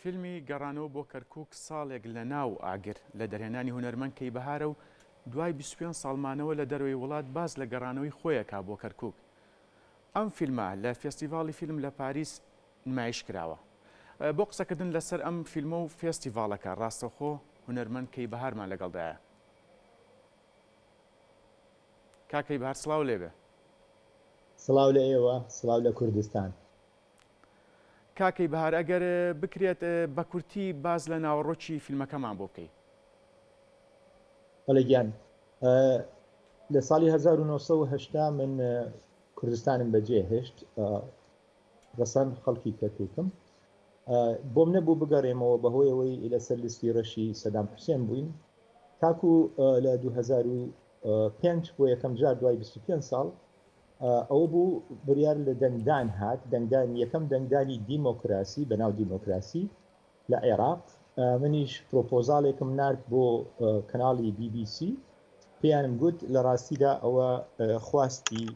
فیلمی گەڕانەوە بۆ کەرکووک ساڵێک لە ناو ئاگر لە دەرهێنانی هونەرمەند کەیبەهارە و دوای 25 ساڵمانەوە لە دەروی وڵات باز لە گەڕانەوەی خۆیەکا بۆ کەرکووک. ئەم فیلمە لە فێستیڤاڵی فیلم لە پاریس نمایش کراوە. بۆ قسەکردن لەسەر ئەم فیلمە و فێستیڤاڵەکە ڕاستەخۆ هونەرمەند کەیبەهارمان لەگەڵدایە. کاکەیبەهار سڵاو لێبێ. سڵاو لە ئێوە، سڵاو لە کوردستان. کاکەیبەهار ئەگەر بکرێت بە کورتی باز لە ناوەڕۆکی فیلمەکەمان بۆ بکەیت. بەڵێ گیان، لە ساڵی 1970 من کوردستانم بەجێهێشت، ڕەسەن خەڵکی کەرکووکم. بۆم نەبوو بگەڕێمەوە بەهۆی ئەوەی لەسەر لیستی ڕەشی سەدام حوسێن بووین. تاکو لە 2005 بۆ یەکەم جار دوای 25 ساڵ ئەوە بوو بڕیار لە دەنگدان هات، یەکەم دەنگدانی دیمۆکراسی بەناو دیمۆکراسی لە عێراق. منیش پرۆپۆزالێکم نرد بۆ کەناڵی BBC، پێیانم گوت لە ڕاستیدا ئەوە خواستی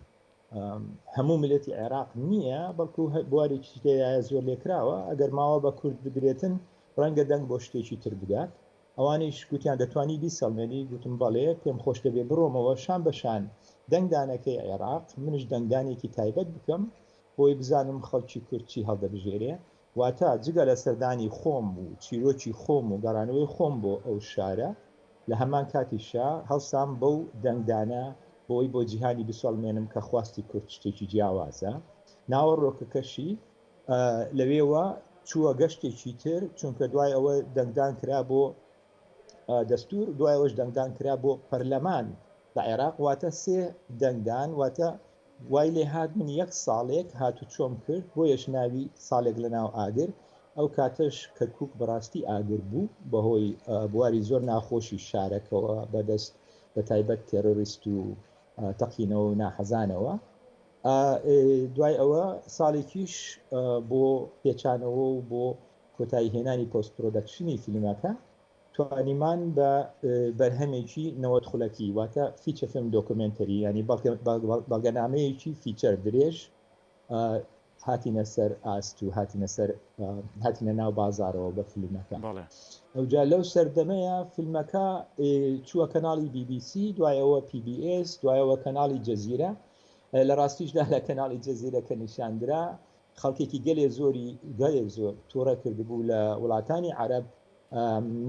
هەموو ملەتی عێراق نییە، بەڵکو بوارێکی تێدایە زۆر لێکراوە، ئەگەر ماوە بە کورد بگرێتن ڕەنگە دەنگ بۆ شتێکی تر بدات. ئەوانیش گوتیان دەتوانی بیسەڵمێنی، گوتم بەڵێ پێم خۆش دەبێ بڕۆمەوە شان بەشان دەنگدانەکەی عێراق، منش دەنگدانێکی تایبەت بکەم بۆی بزانم خەڵکی کورد چی هەڵدەبژێرێ، واتە جگە لە سەردانی خۆم و چیرۆکی خۆم و گەڕانەوەی خۆم بۆ ئەو شارە. لە هەمان کاتیشا هەڵسام بەو دەنگدانە بۆی بۆ جیهانی بسەڵمێنم کە خواستی کورد شتێکی جیاوازە. ناوەڕۆکەکەشی لەوێوە چووە گەشتێکی تر، چونکە دوای ئەوە دەنگدان کرا بۆ دەستور، دوای ئەوەش دەنگدان کرا بۆ پەرلەمان لە عێراق، واتە سێ دەنگدان، واتە وای لێ هات من یەک ساڵێک هاتو چۆم کرد بۆ یەشناوی ساڵێک لە ناو ئاگر. ئەو کاتەش کەرکووک بەڕاستی ئاگر بوو بەهۆی بواری زۆر ناخۆشی شارەکەەوە بەدەست بە تایبەت تێرۆریست و تەقینەوە و ناحەزانەوە. دوای ئەوە ساڵێکیش بۆ پێچانەوە و بۆ کۆتایی هێنانی پۆست پرۆدەکشنی فیلمەکە توانیمان بە بەرهەمێکی نەوەت خولەکی، واتە فیچە فیلم دۆکومنتەری، ینی بەڵگەنامەیەکی فیچەر درێژ هاتینە سەر ئاست و هاتینە ناو بازارەوە بە فیلمەکە. ئەوجا لەو سەردەمەیە فیلمەکە چووە کەناڵی BBC، دوایەوە PBS، دوایەوە کەناڵی جەزیرە. لە ڕاستیشدا لە کەناڵی جەزیرەکە نیشاندرا، خەڵکێکی گەلێ زۆر تووڕە کردبوو لە وڵاتانی عەرەب،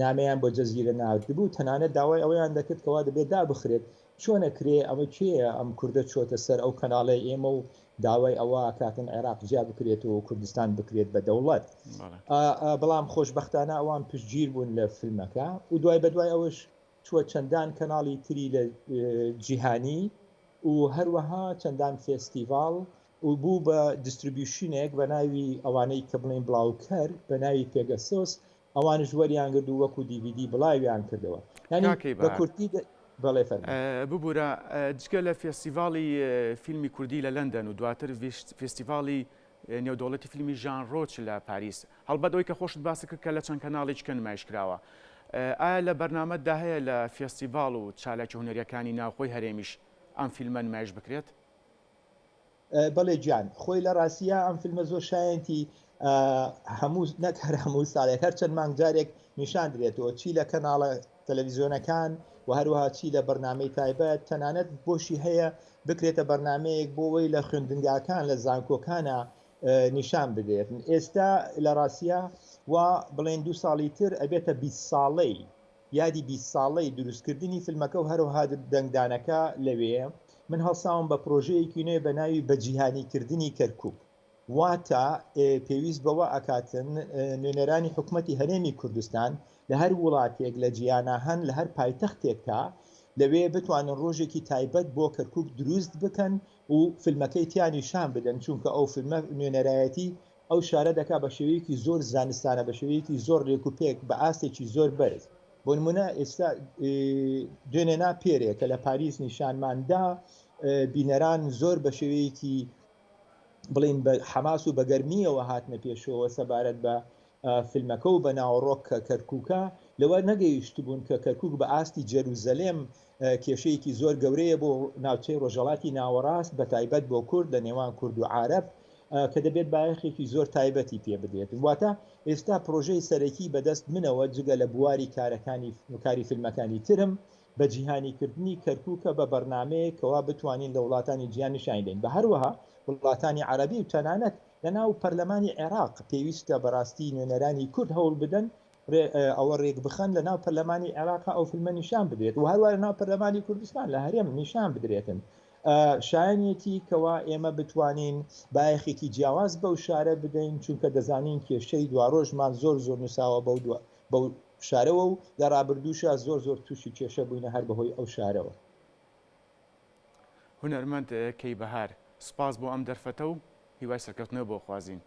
نامەیان بۆ جەزیرە ناردبوو، تەنانەت داوای ئەوەیان دەکرد کەوا دەبێت دابخرێت چۆنەکرێ ئەمە کێیە ئەم کوردە چۆتە سەر ئەو کەناڵی ئێمە و داوای ئەوە کاتن عێراق جیا بکرێتەوە و کوردستان بکرێت بە دەوڵەت. بەڵام خۆشبەختانە ئەوان پشتگیر بوون لە فیلمەکە و دوای بەدوای ئەوش چووە چەندان کەناڵی تری لە جیهانی و هەروەها چەندان فێستیڤاڵ و بوو بە دیستریبیوشنێک بە ناوی ئەوانەی کە بڵین بڵاوکەر بە ناوی پێگەسۆس، ئەوانش وەریان گرد و وەکو DVD بڵاویان کردەوە. بە کورتی بەڵێ ببوورە جگە لە فێستیڤاڵی فیلمی کوردی لە لەندەن و دواتر فێستیڤاڵی نێودەوڵەتی فیلمی ژان ڕۆچ لە پاریس، هەڵبەت ئەوەی کە خۆشت باس کرد کە لە چەند کەناڵێککە نمایش کراوە، ئایا لە بەرنامەتدا هەیە لە فێستیڤاڵ و چالاکی هونەریەکانی ناوخۆی هەرێمیش ئەم فیلمە نمایش بکرێت؟ بەڵێ گیان، خۆی لە ڕاستیە ئەم فیلمە زۆر شایەنی هەموو نەکار هەموو ساڵێک هەر چەند مانگ جارێک نیشان درێتەوە، چی لە کەناڵە تەلەڤیزیۆنەکان و هەروەها چی لە بەرنامەی تایبەت، تەنانەت بۆشی هەیە بکرێتە بەرنمەیەک بۆەوەی لە خوێندنگاکان لە زانکۆکانە نیشان بدێت. ئێستا لە ڕاستیە و بڵێن 2 ساڵی تر ئەبێتە 20 ساڵەی یادی 20 ساڵەی دروستکردنی فیلمەکە و هەروەها دەنگدانەکە لەوێ. من هەڵساوم بە پرۆژەیەکی نوێ بە ناوی بەجیهانیکردنی کەرکووک، واتە پێویست بەوە ئەکاتن نوێنەرانی حکوومەتی هەرێمی کوردستان لە هەر وڵاتێک لە جیانە هەن لە هەر پایتەختێکە لەوێ بتوانن ڕۆژێکی تایبەت بۆ کەرکووک دروست بکەن و فیلمەکەی تیانی شان بدەن، چونکە ئەو فیلمە نوێنەرایەتی ئەو شارە دەکا بە شێوەیەکی زۆر زانستانە، بە شێوەیەکی زۆر ڕێکوپێک، بە ئاستێکی زۆر بەرز. بۆ نمونە ئێستا دوێنێنا پێرێک کە لە پاریس نیشانماندا، بینەران زۆر بە شێوەیەکی بڵین بە حەماس و بەگەرمیەوە هاتنە پێشەوە سەبارەت بە فیلمەکە و بە ناوەڕۆک کە کەرکووکە لەوە نەگەیشت بوون کە کەرکووک بە ئاستی جەروزەلێم کێشەیەکی زۆر گەورەیە بۆ ناوچەی ڕۆژهەڵاتی ناوەڕاست، بە تایبەت بۆ کورد لە نێوان کورد و عارەب کە دەبێت بایەخێکی زۆر تایبەتی پێ بدرێت واتە ئێستا پرۆژەی سەرەکی بەدەست منەوە جگە لە بواری کاری فیلمەکانی ترم بە جیهانیکردنی کەرکووکە بە بەرنمەیەکەوە بتوانین لە وڵاتانی جیهان نیشان دەین بە هەروەها وڵاتانی عەرەبی و تەنانەت لەناو پەرلەمانی عێراق پێویستە بەڕاستی نوێنەرانی کورد هەوڵ بدەن ئەوە ڕێک بخەن لە ناو پەرلەمانی عێراقا ئەو فیلمە نیشان بدرێت و هەروە لە ناو پەرلەمانی کوردستان لە هەرێم نیشان بدرێتن شایەنێتی کەوا ئێمە بتوانین بایەخێکی جیاواز بەو شارە بدەین چونکە دەزانین کێشەی دواڕۆژمان زۆر نووساوە بەو شارەوە و لە ڕابردووشە زۆر تووشی کێشە بووینە هەر بەهۆی ئەو شارەوە. هونەرمەند کەیبەهار سپاس بۆ ئەم دەرفەتە و هیوای سەرکەوتنەوە بۆ خوازین.